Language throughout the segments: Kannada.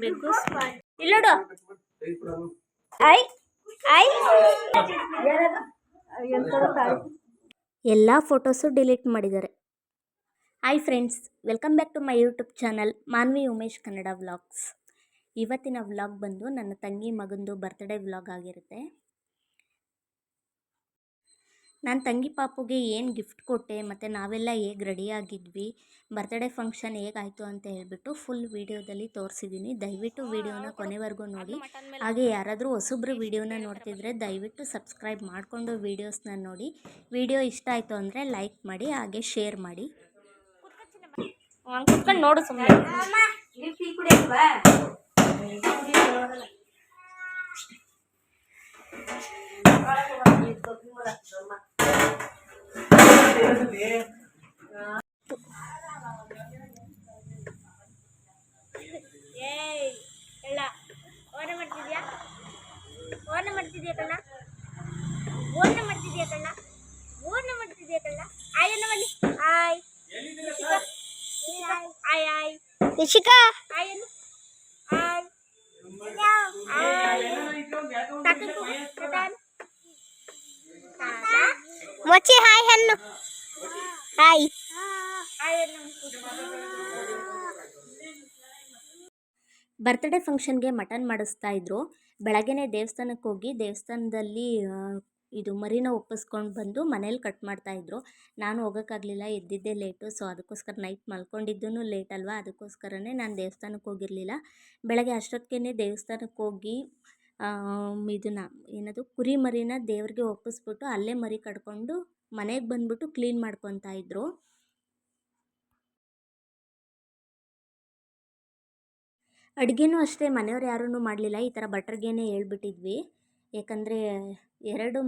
ಬಿಗ್ಗು ಇಲ್ಲೋಡು ಐ ಐ ಎಲ್ಲ ಫೋಟೋಸು ಡಿಲೀಟ್ ಮಾಡಿದ್ದಾರೆ. Hi friends, welcome back to my YouTube channel Manvi Umesh Kannada vlogs. ಇವತ್ತಿನ ವ್ಲಾಗ್ ಬಂದು ನನ್ನ ತಂಗಿ ಮಗಂದು ಬರ್ತ್ಡೇ ವ್ಲಾಗ್ ಆಗಿರುತ್ತೆ. ನಾನು ತಂಗಿ ಪಾಪುಗೆ ಏನು ಗಿಫ್ಟ್ ಕೊಟ್ಟೆ ಮತ್ತು ನಾವೆಲ್ಲ ಹೇಗೆ ರೆಡಿಯಾಗಿದ್ವಿ, ಬರ್ತ್ಡೇ ಫಂಕ್ಷನ್ ಹೇಗಾಯಿತು ಅಂತ ಹೇಳ್ಬಿಟ್ಟು ಫುಲ್ ವೀಡಿಯೋದಲ್ಲಿ ತೋರಿಸಿದ್ದೀನಿ. ದಯವಿಟ್ಟು ವೀಡಿಯೋನ ಕೊನೆವರೆಗೂ ನೋಡಿ. ಹಾಗೆ ಯಾರಾದರೂ ಹೊಸಬ್ರು ವೀಡಿಯೋನ ನೋಡ್ತಿದ್ರೆ ದಯವಿಟ್ಟು ಸಬ್ಸ್ಕ್ರೈಬ್ ಮಾಡಿಕೊಂಡು ವೀಡಿಯೋಸ್ನ ನೋಡಿ. ವಿಡಿಯೋ ಇಷ್ಟ ಆಯಿತು ಅಂದರೆ ಲೈಕ್ ಮಾಡಿ, ಹಾಗೆ ಶೇರ್ ಮಾಡಿ. ಕುತ್ಕೊಂಡು ನೋಡು ಸುಮ್ಮನೆ. ರಿಷಿಕಾ ಮೊಚ್ಚಿ ಹಾಯ್ ಹಣ್ಣು ಹಾಯ್. ಬರ್ತ್ಡೇ ಫಂಕ್ಷನ್ಗೆ ಮಟನ್ ಮಾಡಿಸ್ತಾ ಇದ್ರು. ಬೆಳಗ್ಗೆನೇ ದೇವಸ್ಥಾನಕ್ಕೆ ಹೋಗಿ ದೇವಸ್ಥಾನದಲ್ಲಿ ಇದು ಮರಿನ ಒಪ್ಪಿಸ್ಕೊಂಡು ಬಂದು ಮನೇಲಿ ಕಟ್ ಮಾಡ್ತಾಯಿದ್ರು. ನಾನು ಹೋಗೋಕ್ಕಾಗಲಿಲ್ಲ, ಎದ್ದಿದ್ದೆ ಲೇಟು. ಸೊ ಅದಕ್ಕೋಸ್ಕರ ನೈಟ್ ಮಲ್ಕೊಂಡಿದ್ದೂ ಲೇಟ್ ಅಲ್ವಾ, ಅದಕ್ಕೋಸ್ಕರನೇ ನಾನು ದೇವಸ್ಥಾನಕ್ಕೆ ಹೋಗಿರಲಿಲ್ಲ. ಬೆಳಗ್ಗೆ ಅಷ್ಟೊತ್ತಿಗೆ ದೇವಸ್ಥಾನಕ್ಕೆ ಹೋಗಿ ಇದನ್ನು ಏನದು ಕುರಿ ಮರಿನ ದೇವ್ರಿಗೆ ಒಪ್ಪಿಸ್ಬಿಟ್ಟು ಅಲ್ಲೇ ಮರಿ ಕಟ್ಕೊಂಡು ಮನೆಗೆ ಬಂದುಬಿಟ್ಟು ಕ್ಲೀನ್ ಮಾಡ್ಕೊತಾ ಇದ್ರು. ಅಡುಗೆನೂ ಅಷ್ಟೇ ಮನೆಯವ್ರು ಯಾರೂ ಮಾಡಲಿಲ್ಲ. ಈ ಥರ ಭಟ್ರಿಗೇನೆ ಹೇಳ್ಬಿಟ್ಟಿದ್ವಿ, ಯಾಕಂದರೆ ಎರಡು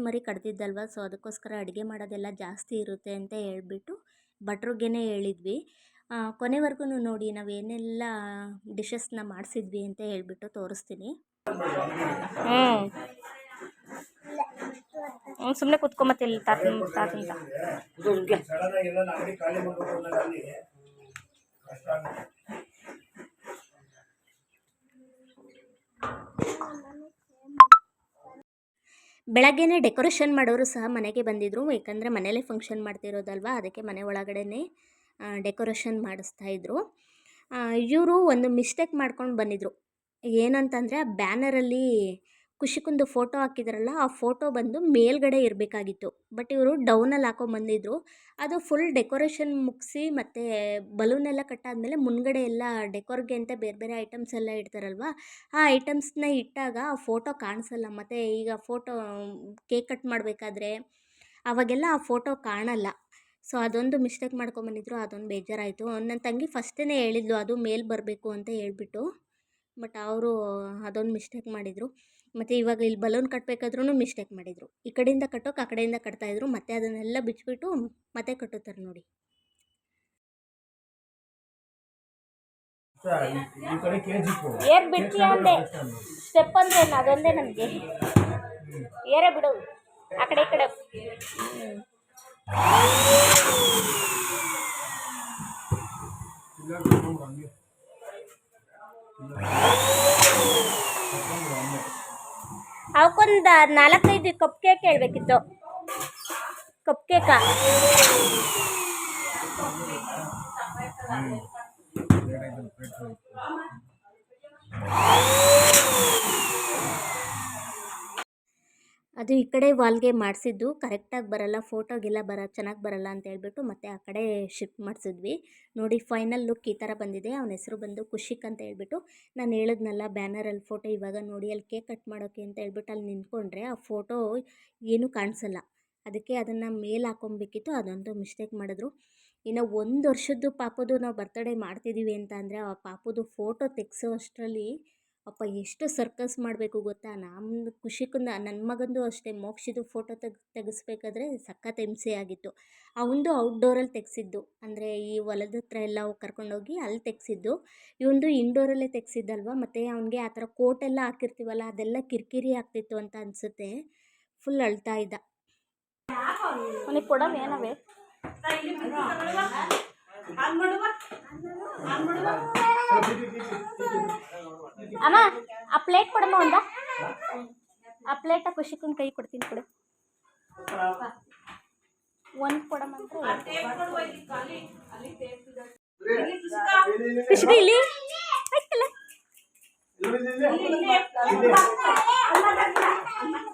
ಮರಿ ಕಟ್ತಿದ್ದಲ್ವ. ಸೊ ಅದಕ್ಕೋಸ್ಕರ ಅಡುಗೆ ಮಾಡೋದೆಲ್ಲ ಜಾಸ್ತಿ ಇರುತ್ತೆ ಅಂತ ಹೇಳ್ಬಿಟ್ಟು ಭಟ್ರಿಗೇನೆ ಹೇಳಿದ್ವಿ. ಕೊನೆವರೆಗೂ ನೋಡಿ ನಾವೇನೆಲ್ಲ ಡಿಶಸ್ನ ಮಾಡಿಸಿದ್ವಿ ಅಂತ ಹೇಳ್ಬಿಟ್ಟು ತೋರಿಸ್ತೀನಿ. ಸುಮ್ಮನೆ ಕುತ್ಕೊಂಬತ್ತಿಲ್ಲ ತಾತಂತ. ಬೆಳಗ್ಗೆನೇ ಡೆಕೋರೇಷನ್ ಮಾಡೋರು ಸಹ ಮನೆಗೆ ಬಂದಿದ್ದರು. ಯಾಕಂದರೆ ಮನೇಲೇ ಫಂಕ್ಷನ್ ಮಾಡ್ತಿರೋದಲ್ವ, ಅದಕ್ಕೆ ಮನೆ ಒಳಗಡೆ ಡೆಕೋರೇಷನ್ ಮಾಡಿಸ್ತಾಯಿದ್ರು. ಇವರು ಒಂದು ಮಿಸ್ಟೇಕ್ ಮಾಡ್ಕೊಂಡು ಬಂದಿದ್ದರು. ಏನಂತಂದರೆ ಆ ಬ್ಯಾನರಲ್ಲಿ ಖುಷಿಕುಂದು ಫೋಟೋ ಹಾಕಿದ್ರಲ್ಲ, ಆ ಫೋಟೋ ಬಂದು ಮೇಲ್ಗಡೆ ಇರಬೇಕಾಗಿತ್ತು. ಬಟ್ ಇವರು ಡೌನಲ್ಲಿ ಹಾಕೊಂಡ್ಬಂದಿದ್ರು. ಅದು ಫುಲ್ ಡೆಕೋರೇಷನ್ ಮುಗಿಸಿ ಮತ್ತು ಬಲೂನೆಲ್ಲ ಕಟ್ಟಾದಮೇಲೆ ಮುನ್ಗಡೆ ಎಲ್ಲ ಡೆಕೋರ್ಗೆ ಅಂತ ಬೇರೆ ಬೇರೆ ಐಟಮ್ಸ್ ಎಲ್ಲ ಇಡ್ತಾರಲ್ವ, ಆ ಐಟಮ್ಸ್ನ ಇಟ್ಟಾಗ ಆ ಫೋಟೋ ಕಾಣಿಸಲ್ಲ. ಮತ್ತು ಈಗ ಫೋಟೋ ಕೇಕ್ ಕಟ್ ಮಾಡಬೇಕಾದ್ರೆ ಅವಾಗೆಲ್ಲ ಆ ಫೋಟೋ ಕಾಣಲ್ಲ. ಸೊ ಅದೊಂದು ಮಿಸ್ಟೇಕ್ ಮಾಡ್ಕೊಂಬಂದಿದ್ರು. ಅದೊಂದು ಬೇಜಾರಾಯಿತು. ನನ್ನ ತಂಗಿ ಫಸ್ಟೇ ಹೇಳಿದ್ಲು ಅದು ಮೇಲೆ ಬರಬೇಕು ಅಂತ ಹೇಳ್ಬಿಟ್ಟು. ಬಟ್ ಅವರು ಅದೊಂದು ಮಿಸ್ಟೇಕ್ ಮಾಡಿದರು. ಮತ್ತು ಇವಾಗ ಇಲ್ಲಿ ಬಲೂನ್ ಕಟ್ಟಬೇಕಾದ್ರೂ ಮಿಸ್ಟೇಕ್ ಮಾಡಿದರು. ಈ ಕಡೆಯಿಂದ ಕಟ್ಟೋಕೆ ಆ ಕಡೆಯಿಂದ ಕಟ್ತಾಯಿದ್ರು. ಮತ್ತು ಅದನ್ನೆಲ್ಲ ಬಿಚ್ಚಿಬಿಟ್ಟು ಮತ್ತೆ ಕಟ್ಟುತ್ತಾರೆ ನೋಡಿ. ಏರ್ ಬಿಡ್ತೀಯ ಅಂದೆ, ಸ್ಟೆಪ್ ಅಂದರೆ ಅದೊಂದೇ ನನಗೆ. ಏರೇ ಬಿಡು, ಆ ಕಡೆ ಈ ಕಡೆ. ಅವಕ್ಕೊಂದು 4-5 ಕಪ್ ಕೇಕ್ ಹೇಳ್ಬೇಕಿತ್ತು. ಕಪ್ ಕೇಕಾ? ಅದು ಈ ಕಡೆ ವಾಲ್ಗೆ ಮಾಡಿಸಿದ್ದು ಕರೆಕ್ಟಾಗಿ ಬರಲ್ಲ, ಫೋಟೋಗೆಲ್ಲ ಚೆನ್ನಾಗಿ ಬರಲ್ಲ ಅಂತ ಹೇಳ್ಬಿಟ್ಟು ಮತ್ತೆ ಆ ಕಡೆ ಶಿಫ್ಟ್ ಮಾಡಿಸಿದ್ವಿ. ನೋಡಿ ಫೈನಲ್ ಲುಕ್ ಈ ಥರ ಬಂದಿದೆ. ಅವನ ಹೆಸರು ಬಂದು ಖುಷಿಕ್ ಅಂತ ಹೇಳ್ಬಿಟ್ಟು. ನಾನು ಹೇಳಿದ್ನಲ್ಲ ಬ್ಯಾನರಲ್ಲಿ ಫೋಟೋ, ಇವಾಗ ನೋಡಿ ಅಲ್ಲಿ ಕೇಕ್ ಕಟ್ ಮಾಡೋಕ್ಕೆ ಅಂತ ಹೇಳ್ಬಿಟ್ಟು ಅಲ್ಲಿ ನಿಂತ್ಕೊಂಡ್ರೆ ಆ ಫೋಟೋ ಏನೂ ಕಾಣಿಸಲ್ಲ. ಅದಕ್ಕೆ ಅದನ್ನು ಮೇಲೆ ಹಾಕೊಬೇಕಿತ್ತು. ಅದೊಂದು ಮಿಸ್ಟೇಕ್ ಮಾಡಿದ್ರು. ಇನ್ನು 1 ವರ್ಷದ್ದು ಪಾಪದು ನಾವು ಬರ್ತ್ಡೇ ಮಾಡ್ತಿದ್ದೀವಿ ಅಂತ ಅಂದರೆ ಆ ಪಾಪದು ಫೋಟೋ ತೆಗೆಸೋ ಅಷ್ಟರಲ್ಲಿ ಅಪ್ಪ ಎಷ್ಟು ಸರ್ಕಸ್ ಮಾಡಬೇಕು ಗೊತ್ತಾ. ನಮ್ಮದು ಖುಷಿಕಂದು ನನ್ನ ಮಗಂದು ಅಷ್ಟೇ, ಮೋಕ್ಷಿದು ಫೋಟೋ ತೆಗೆಸ್ಬೇಕಾದ್ರೆ ಸಖತ್ ಹಿಂಸೆ ಆಗಿತ್ತು. ಅವನದು ಔಟ್ಡೋರಲ್ಲಿ ತೆಗೆಸಿದ್ದು, ಅಂದರೆ ಈ ಹೊಲದ ಹತ್ರ ಎಲ್ಲ ಕರ್ಕೊಂಡೋಗಿ ಅಲ್ಲಿ ತೆಗೆಸಿದ್ದು. ಇವನದು ಇಂಡೋರಲ್ಲೇ ತೆಗೆಸಿದ್ದಲ್ವ. ಮತ್ತು ಅವನಿಗೆ ಆ ಥರ ಕೋಟೆಲ್ಲ ಹಾಕಿರ್ತೀವಲ್ಲ, ಅದೆಲ್ಲ ಕಿರಿಕಿರಿ ಆಗ್ತಿತ್ತು ಅಂತ ಅನಿಸುತ್ತೆ. ಫುಲ್ ಅಳ್ತಾ ಇದ್ದ. ಅವನಿಗೆ ಕೊಡೋದು ಏನವೇ ಅಮ್ಮ ಆ ಪ್ಲೇಟ್ ಕೊಡಮ್ಮ ಒಂದ, ಆ ಪ್ಲೇಟ ಖುಷಿಕನ್ ಕೈ ಕೊಡ್ತೀನಿ ಕೊಡು, ಒಂದು ಕೊಡಮ್ಮ ಅಂತ ಖುಷಿಕ ಇಲ್ಲಿ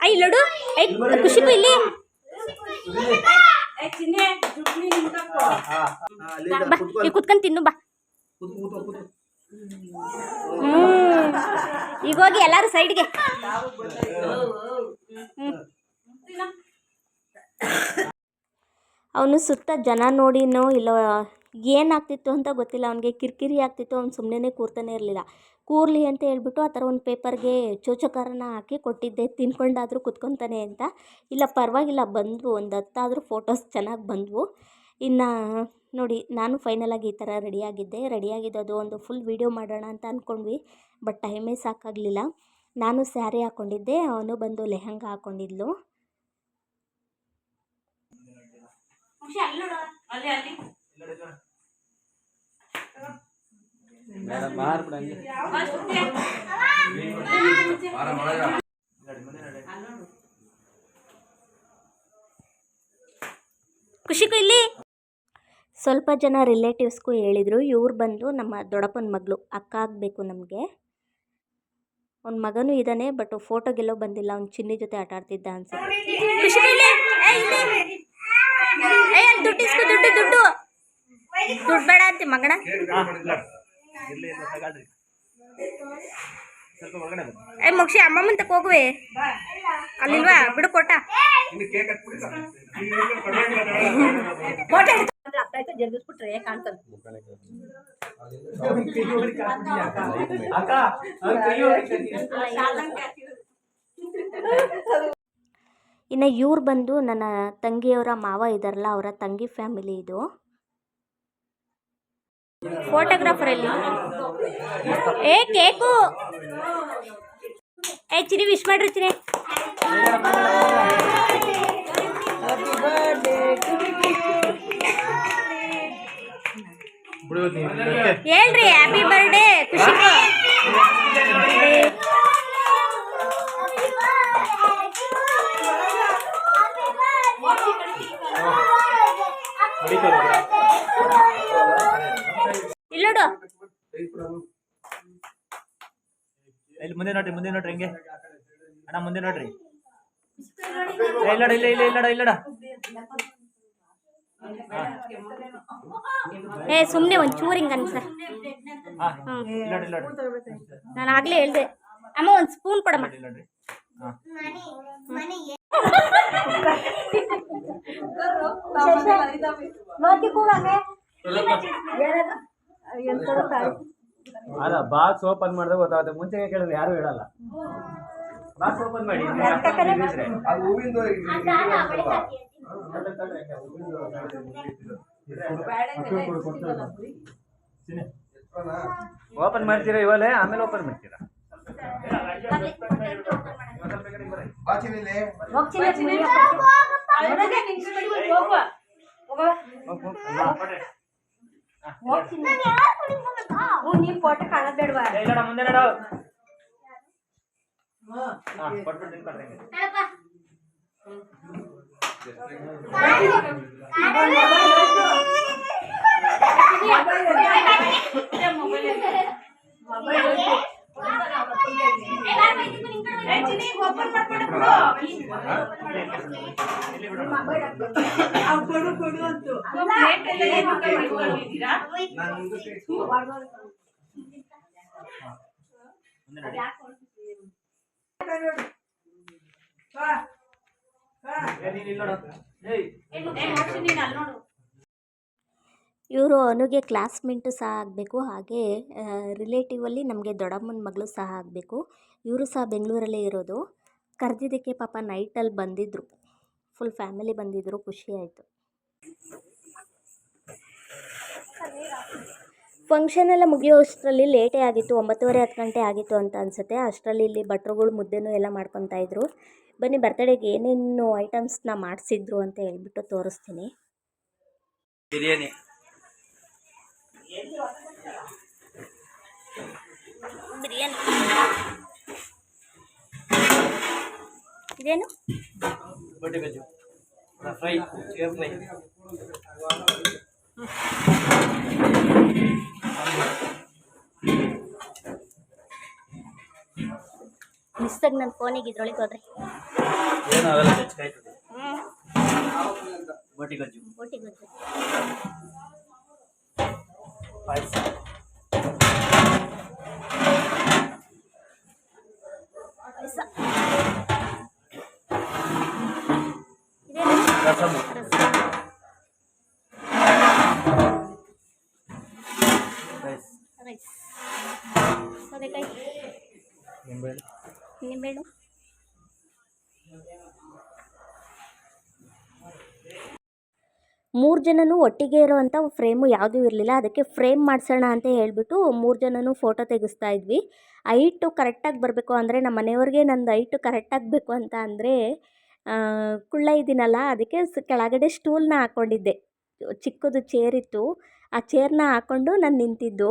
ಐ ಲಡು ಐ ಖುಷಿಕು ಇಲ್ಲಿ ಕುತ್ಕೊಂಡು ತಿನ್ನು ಬಾ. ಈಗ ಹೋಗಿ ಎಲ್ಲಾರು ಸೈಡ್ಗೆ. ಅವನು ಸುತ್ತ ಜನ ನೋಡಿನೋ ಇಲ್ಲ ಏನಾಗ್ತಿತ್ತು ಅಂತ ಗೊತ್ತಿಲ್ಲ, ಅವನಿಗೆ ಕಿರಿಕಿರಿ ಆಗ್ತಿತ್ತು. ಅವ್ನು ಸುಮ್ಮನೆ ಕೂರ್ತಾನೆ ಇರಲಿಲ್ಲ. ಕೂರ್ಲಿ ಅಂತ ಹೇಳ್ಬಿಟ್ಟು ಆ ಥರ ಒಂದು ಪೇಪರ್ಗೆ ಚೋಚೋಕಾರನ ಹಾಕಿ ಕೊಟ್ಟಿದ್ದೆ, ತಿನ್ಕೊಂಡಾದರೂ ಕುತ್ಕೊತಾನೆ ಅಂತ. ಇಲ್ಲ ಪರವಾಗಿಲ್ಲ, ಬಂದವು ಒಂದು 10 ಆದರೂ ಫೋಟೋಸ್ ಚೆನ್ನಾಗಿ ಬಂದವು. ಇನ್ನು ನೋಡಿ, ನಾನು ಫೈನಲಾಗಿ ಈ ಥರ ರೆಡಿಯಾಗಿದ್ದು ಅದು ಒಂದು ಫುಲ್ ವೀಡಿಯೋ ಮಾಡೋಣ ಅಂತ ಅಂದ್ಕೊಂಡ್ವಿ. ಬಟ್ ಟೈಮೇ ಸಾಕಾಗಲಿಲ್ಲ. ನಾನು ಸ್ಯಾರಿ ಹಾಕ್ಕೊಂಡಿದ್ದೆ, ಅವನು ಬಂದು ಲೆಹಂಗಾ ಹಾಕ್ಕೊಂಡಿದ್ಲು. ಖುಷಿಗೂ ಇಲ್ಲಿ ಸ್ವಲ್ಪ ಜನ ರಿಲೇಟಿವ್ಸ್ಗೂ ಹೇಳಿದರು. ಇವ್ರು ಬಂದು ನಮ್ಮ ದೊಡ್ಡಪ್ಪನ ಮಗಳು, ಅಕ್ಕ ಆಗಬೇಕು ನಮಗೆ. ಅವ್ನ ಮಗನೂ ಇದ್ದಾನೆ, ಬಟ್ ಫೋಟೋಗೆಲ್ಲೋ ಬಂದಿಲ್ಲ. ಅವ್ನು ಚಿನ್ನಿ ಜೊತೆ ಆಟ ಆಡ್ತಿದ್ದ ಅನ್ಸುತ್ತೆ. ದುಡ್ಡು ಇಸ್ಕೊ, ದುಡ್ಡು ಬೇಡ ಅಂತಿ ಮಗಣ. ಮುಕ್ಷಿ ಅಮ್ಮಮ್ಮನ ತಕ ಹೋಗುವೆ ಅಲ್ಲಿಲ್ವಾ, ಬಿಡು ಕೊಟ್ಟ ಜರುಗಿಸ್ಬಿಟ್ರೆ ಕಾಣ್ತದೆ. ಇನ್ನು ಇವ್ರು ಬಂದು ನನ್ನ ತಂಗಿಯವರ ಮಾವ ಇದ್ದಾರಲ್ಲ, ಅವರ ತಂಗಿ ಫ್ಯಾಮಿಲಿ ಇದು. ಫೋಟೋಗ್ರಾಫರ್ ಎಲ್ಲಿ? ಏ ಕೇಕು ಚಿನಿ ವಿಶ್ ಮಾಡ್ರಿ ಚಿನಿ. ಹೇಳ್ರಿ ಹ್ಯಾಪಿ ಬರ್ಡೇ ಖುಷಿಗೂ. ಇಲ್ಲೋಡು ಇಲ್ಲಿ ಮುಂದೆ ನೋಡ್ರಿ ಹೆಂಗೆ ಅಣ್ಣ, ಮುಂದೆ ನೋಡ್ರಿ. ಇಲ್ಲಡ ಏ ಸುಮ್ಮನೆ ಒಂಚೂರು ಹಿಂಗೆ ಅನ್ಸ. ನಾನು ಆಗ್ಲೇ ಹೇಳ್ದೆ ಅಮ್ಮ ಒಂದು ಸ್ಪೂನ್ ಕೊಡಮ್ಮ. ಅಲ್ಲ, ಬಾಕ್ಸ್ ಓಪನ್ ಮಾಡಿದ್ರೆ ಗೊತ್ತಾಗುತ್ತೆ. ಮುಂಚೆ ಕೇಳಿದ್ರೆ ಯಾರು ಹೇಳಲ್ಲ. ಬಾಕ್ಸ್ ಓಪನ್ ಮಾಡಿ. ಓಪನ್ ಮಾಡ್ತೀರಾ ಇವಾಗಲೇ, ಆಮೇಲೆ ಓಪನ್ ಮಾಡ್ತೀರಾ? ನೀನ್ ಫೋಟೋ ಕಾಣದ್ ಬೇಡವಾ? ಮುಂದೆ ನೋಡು. ಇವರು ಅವನಿಗೆ ಕ್ಲಾಸ್ಮೇಟು ಸಹ ಆಗಬೇಕು, ಹಾಗೆ ರಿಲೇಟಿವಲ್ಲಿ ನಮಗೆ ದೊಡ್ಡಮ್ಮನ ಮಗಳು ಸಹ ಆಗಬೇಕು. ಇವರು ಸಹ ಬೆಂಗಳೂರಲ್ಲೇ ಇರೋದು. ಕರೆದಿದ್ದಕ್ಕೆ ಪಾಪ ನೈಟಲ್ಲಿ ಬಂದಿದ್ದರು, ಫುಲ್ ಫ್ಯಾಮಿಲಿ ಬಂದಿದ್ದರು, ಖುಷಿ ಆಯಿತು. ಫಂಕ್ಷನ್ ಎಲ್ಲ ಮುಗಿಯೋ ಅಷ್ಟರಲ್ಲಿ ಲೇಟೇ ಆಗಿತ್ತು, 9:30-10 ಗಂಟೆ ಆಗಿತ್ತು ಅಂತ ಅನಿಸುತ್ತೆ. ಅಷ್ಟರಲ್ಲಿ ಇಲ್ಲಿ ಭಟ್ರುಗಳು ಮುದ್ದೆನೂ ಎಲ್ಲ ಮಾಡ್ಕೊತಾಯಿದ್ರು. ಬನ್ನಿ ಬರ್ತಡೇಗೆ ಏನೇನು ಐಟಮ್ಸ್ನ ಮಾಡಿಸಿದ್ರು ಅಂತ ಹೇಳ್ಬಿಟ್ಟು ತೋರಿಸ್ತೀನಿ. ಬಿರಿಯಾನಿ, ಬಿರಿಯಾನಿ ಇದೇನು ಬಟ್ಟೆ ಗಜ್ಜು ಫ್ರೈ ಚಿಕನ್ ಫ್ರೈ. ಮಿಸ್ಸಾಗಿ ನನ್ನ ಫೋನಿಗೆ ಇದ್ರೊಳಗೆ ಹೋದ್ರೆ ಏನಾಗಲ್ಲ, ಹೆಚ್ಚಾಯ್ತದೆ. ಬಟ್ಟೆ ಗಜ್ಜು ಬೋಟಿ ಗೊತ್ತು. ಪಾಯಸ ಪಾಯಸ. ಇದೇನು ರಸಮ್ ರಸ. Rice rice. ಸೌತೆಕಾಯಿ, ನಿಂಬೆಹಣ್ಣು. ನಿಂಬೆಹಣ್ಣು. ಮೂರು ಜನನೂ ಒಟ್ಟಿಗೆ ಇರೋವಂಥ ಫ್ರೇಮು ಯಾವುದೂ ಇರಲಿಲ್ಲ. ಅದಕ್ಕೆ ಫ್ರೇಮ್ ಮಾಡಿಸೋಣ ಅಂತ ಹೇಳಿಬಿಟ್ಟು 3 ಜನನೂ ಫೋಟೋ ತೆಗೆಸ್ತಾ ಇದ್ವಿ. ಹೈಟು ಕರೆಕ್ಟಾಗಿ ಬರಬೇಕು ಅಂದರೆ ನಮ್ಮ ಮನೆಯವ್ರಿಗೆ ನಂದು ಹೈಟು ಕರೆಕ್ಟಾಗಿ ಬೇಕು ಅಂತ ಅಂದರೆ ಕುಳ್ಳ ಇದ್ದೀನಲ್ಲ, ಅದಕ್ಕೆ ಕೆಳಗಡೆ ಸ್ಟೂಲ್ನ ಹಾಕ್ಕೊಂಡಿದ್ದೆ. ಚಿಕ್ಕದು ಚೇರಿತ್ತು, ಆ ಚೇರ್ನ ಹಾಕ್ಕೊಂಡು ನಾನು ನಿಂತಿದ್ದು.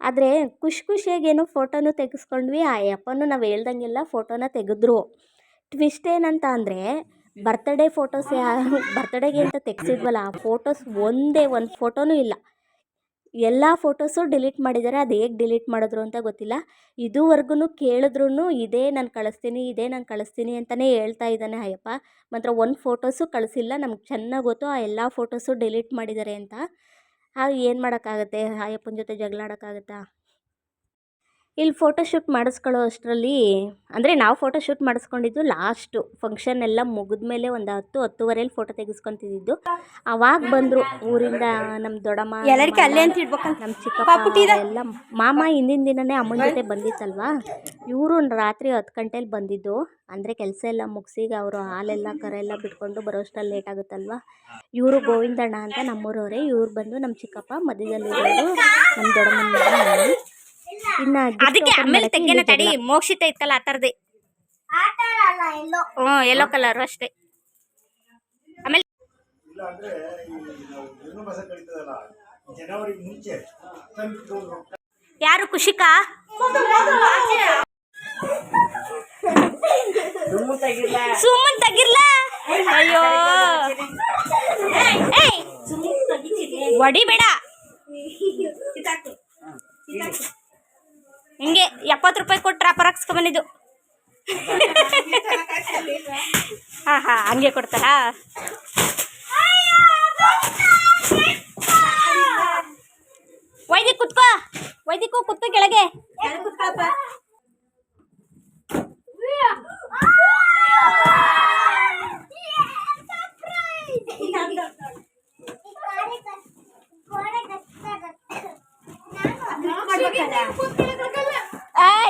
ಆದರೆ ಖುಷಿಯಾಗಿ ಏನೋ ಫೋಟೋನು ತೆಗೆಸ್ಕೊಂಡ್ವಿ. ಆ ಯಪ್ಪನೂ ನಾವು ಹೇಳ್ದಂಗೆಲ್ಲ ಫೋಟೋನ ತೆಗೆದ್ರು. ಟ್ವಿಸ್ಟ್ ಏನಂತ ಅಂದರೆ ಬರ್ತಡೇ ಫೋಟೋಸ್ ಬರ್ತಡೇಗೆ ಅಂತ ತೆಗೆಸಿದ್ವಲ್ಲ, ಆ ಫೋಟೋಸ್ ಒಂದೇ ಒಂದು ಫೋಟೋನೂ ಇಲ್ಲ. ಎಲ್ಲ ಫೋಟೋಸು ಡಿಲೀಟ್ ಮಾಡಿದ್ದಾರೆ. ಅದು ಹೇಗೆ ಡಿಲೀಟ್ ಮಾಡಿದ್ರು ಅಂತ ಗೊತ್ತಿಲ್ಲ. ಇದುವರೆಗೂ ಕೇಳಿದ್ರೂ ಇದೇ ನಾನು ಕಳಿಸ್ತೀನಿ ಅಂತಲೇ ಹೇಳ್ತಾ ಇದ್ದಾನೆ ಆ ಯಪ್ಪ. ಮಾತ್ರ ಒಂದು ಫೋಟೋಸು ಕಳಿಸಿಲ್ಲ. ನಮ್ಗೆ ಚೆನ್ನಾಗಿ ಗೊತ್ತು ಆ ಎಲ್ಲ ಫೋಟೋಸು ಡಿಲೀಟ್ ಮಾಡಿದ್ದಾರೆ ಅಂತ. ಏನು ಮಾಡೋಕ್ಕಾಗತ್ತೆ, ಆ ಯಪ್ಪನ ಜೊತೆ ಜಗಳ ಆಡೋಕ್ಕಾಗತ್ತಾ? ಇಲ್ಲಿ ಫೋಟೋಶೂಟ್ ಮಾಡಿಸ್ಕೊಳ್ಳೋ ಅಷ್ಟರಲ್ಲಿ, ಅಂದರೆ ನಾವು ಫೋಟೋಶೂಟ್ ಮಾಡಿಸ್ಕೊಂಡಿದ್ದು ಲಾಸ್ಟು ಫಂಕ್ಷನ್ ಎಲ್ಲ ಮುಗಿದ್ಮೇಲೆ ಒಂದು 10-10:30 ಫೋಟೋ ತೆಗೆಸ್ಕೊತಿದ್ದು. ಅವಾಗ ಬಂದರು ಊರಿಂದ ನಮ್ಮ ದೊಡ್ಡಮ್ಮ, ನಮ್ಮ ಚಿಕ್ಕಪ್ಪ ಎಲ್ಲ. ಮಾಮ ಹಿಂದಿನ ದಿನವೇ ಅಮ್ಮನ ಜೊತೆ ಬಂದಿತ್ತಲ್ವ, ಇವರು ರಾತ್ರಿ 10 ಗಂಟೆಲಿ ಬಂದಿದ್ದು. ಅಂದರೆ ಕೆಲಸ ಎಲ್ಲ ಮುಗಿಸಿ ಅವರು ಹಾಲೆಲ್ಲ ಕರೆಲ್ಲ ಬಿಟ್ಕೊಂಡು ಬರೋಷ್ಟರಲ್ಲಿ ಲೇಟ್ ಆಗುತ್ತಲ್ವ. ಇವರು ಗೋವಿಂದಣ್ಣ ಅಂತ ನಮ್ಮೂರವರೇ. ಇವ್ರು ಬಂದು ನಮ್ಮ ಚಿಕ್ಕಪ್ಪ, ಮಧ್ಯದಲ್ಲಿರೋರು ನಮ್ಮ ದೊಡ್ಡಮ್ಮನ. ಇನ್ನು ಅದಕ್ಕೆ ಆಮೇಲೆ ತೆಗೆನ ತಡಿ, ಮೋಕ್ಷಿತ ಇತ್ತಲ್ಲ ಆ ಥರದೇ. ಯೆಲ್ಲೋ ಕಲರು ಅಷ್ಟೇ. ಆಮೇಲೆ ಯಾರು ಖುಷಿಕಾ? ಸುಮ್ಮನ್ ತೆಗಿರ್ಲ. ಅಯ್ಯೋ ಹೊಡಿಬೇಡ. ಹಿಂಗೆ 70 ರೂಪಾಯಿ ಕೊಟ್ಟು ರಾಪರ್ ಹಾಕ್ಸ್ಕೊಂಬಂದಿದ್ದು. ಹಂಗೆ ಕೊಡ್ತಾರಾ? ವೈದಿಕು ಕುತ್ಕೋ ಕೆಳಗೆ.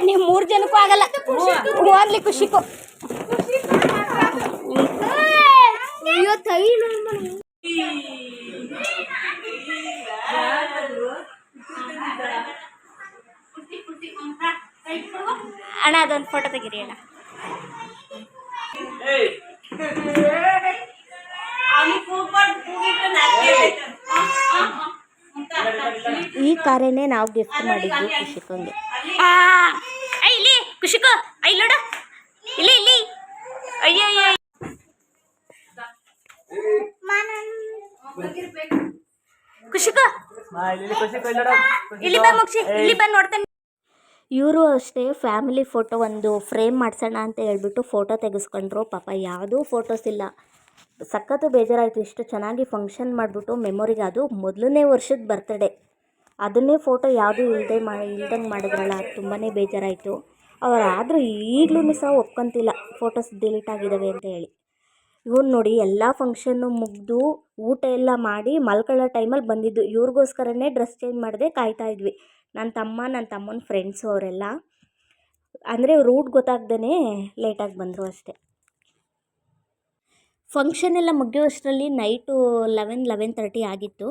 ನೀವು 3 ಜನಕ್ಕೂ ಆಗಲ್ಲ, ಓನ್ಲಿ ಖುಷಿಗೂ. ಅಣ್ಣ ಅದೊಂದು ಫೋಟೋ ತೆಗೀರಿ ಅಣ್ಣ. ಈ ಕಾರೇನೆ ನಾವು ಗಿಫ್ಟ್ ಮಾಡಿದ್ವಿ ಖುಷಿಕಂಗೆ. ಇಲ್ಲಿ ಖುಷಿಕೋ, ನೋಡ ಇಲ್ಲಿ ಅಯ್ಯೋ ಖುಷಿಕೋ, ಇಲ್ಲಿ ಬಾ ಮೋಕ್ಷಿ, ಇಲ್ಲಿ ಬಂದು ನೋಡ್ತೇನೆ. ಇವರು ಅಷ್ಟೇ ಫ್ಯಾಮಿಲಿ ಫೋಟೋ ಒಂದು ಫ್ರೇಮ್ ಮಾಡಿಸೋಣ ಅಂತ ಹೇಳ್ಬಿಟ್ಟು ಫೋಟೋ ತೆಗೆಸ್ಕೊಂಡ್ರು. ಪಾಪ ಯಾವುದೂ ಫೋಟೋಸ್ ಇಲ್ಲ. ಸಖತ್ತು ಬೇಜಾರಾಯಿತು. ಇಷ್ಟು ಚೆನ್ನಾಗಿ ಫಂಕ್ಷನ್ ಮಾಡಿಬಿಟ್ಟು ಮೆಮೊರಿಗೆ, ಅದು ಮೊದಲನೇ ವರ್ಷದ ಬರ್ತಡೇ, ಅದನ್ನೇ ಫೋಟೋ ಯಾವುದೂ ಇಲ್ದಂಗೆ ಮಾಡಿದ್ರಲ್ಲ, ಅದು ತುಂಬಾ ಬೇಜಾರಾಯಿತು. ಅವರಾದರೂ ಈಗಲೂ ಸಹ ಒಪ್ಕೊಂತಿಲ್ಲ ಫೋಟೋಸ್ ಡಿಲೀಟ್ ಆಗಿದ್ದಾವೆ ಅಂತ ಹೇಳಿ. ಇವ್ರು ನೋಡಿ ಎಲ್ಲ ಫಂಕ್ಷನ್ನು ಮುಗಿದು ಊಟ ಎಲ್ಲ ಮಾಡಿ ಮಲ್ಕೊಳ್ಳೋ ಟೈಮಲ್ಲಿ ಬಂದಿದ್ದು. ಇವ್ರಿಗೋಸ್ಕರನೇ ಡ್ರೆಸ್ ಚೇಂಜ್ ಮಾಡದೆ ಕಾಯ್ತಾಯಿದ್ವಿ. ನನ್ನ ತಮ್ಮನ ಫ್ರೆಂಡ್ಸು ಅವರೆಲ್ಲ. ಅಂದರೆ ರೂಟ್ ಗೊತ್ತಾಗ್ದೇ ಲೇಟಾಗಿ ಬಂದರು ಅಷ್ಟೇ. ಫಂಕ್ಷನ್ ಎಲ್ಲ ಮುಗಿಯೋಷ್ಟರಲ್ಲಿ ನೈಟು 11-11:30 ಆಗಿತ್ತು.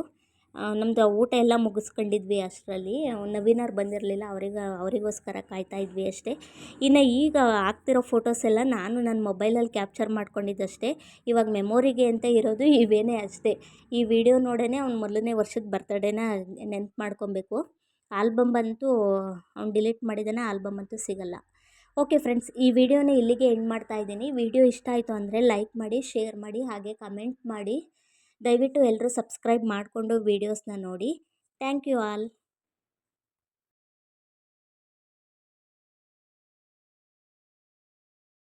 ನಮ್ಮದು ಊಟ ಎಲ್ಲ ಮುಗಿಸ್ಕೊಂಡಿದ್ವಿ ಅಷ್ಟರಲ್ಲಿ. ನವೀನವ್ರು ಬಂದಿರಲಿಲ್ಲ, ಅವರಿಗೋಸ್ಕರ ಕಾಯ್ತಾಯಿದ್ವಿ ಅಷ್ಟೇ. ಇನ್ನು ಈಗ ಆಗ್ತಿರೋ ಫೋಟೋಸ್ ಎಲ್ಲ ನಾನು ನನ್ನ ಮೊಬೈಲಲ್ಲಿ ಕ್ಯಾಪ್ಚರ್ ಮಾಡ್ಕೊಂಡಿದ್ದಷ್ಟೇ. ಇವಾಗ ಮೆಮೊರಿಗೆ ಅಂತ ಇರೋದು ಇವೇನೇ ಅಷ್ಟೇ. ಈ ವಿಡಿಯೋ ನೋಡೇ ಅವ್ನು ಮೊದಲನೇ ವರ್ಷದ ಬರ್ತಡೇನ ನೆನ್ಪು ಮಾಡ್ಕೊಬೇಕು. ಆಲ್ಬಮ್ ಅಂತೂ ಅವ್ನು ಡಿಲೀಟ್ ಮಾಡಿದ್ದಾನೆ, ಆಲ್ಬಮ್ ಅಂತೂ ಸಿಗಲ್ಲ. ಓಕೆ ಫ್ರೆಂಡ್ಸ್, ಈ ವಿಡಿಯೋನ ಇಲ್ಲಿಗೆ ಎಂಡ್ ಮಾಡ್ತಾ ಇದ್ದೀನಿ. ವಿಡಿಯೋ ಇಷ್ಟ ಆಯಿತು ಅಂದರೆ ಲೈಕ್ ಮಾಡಿ, ಶೇರ್ ಮಾಡಿ, ಹಾಗೆ ಕಮೆಂಟ್ ಮಾಡಿ. ದಯವಿಟ್ಟು ಎಲ್ಲರೂ ಸಬ್ಸ್ಕ್ರೈಬ್ ಮಾಡಿಕೊಂಡು ವೀಡಿಯೋಸ್ನ ನೋಡಿ. Thank you all.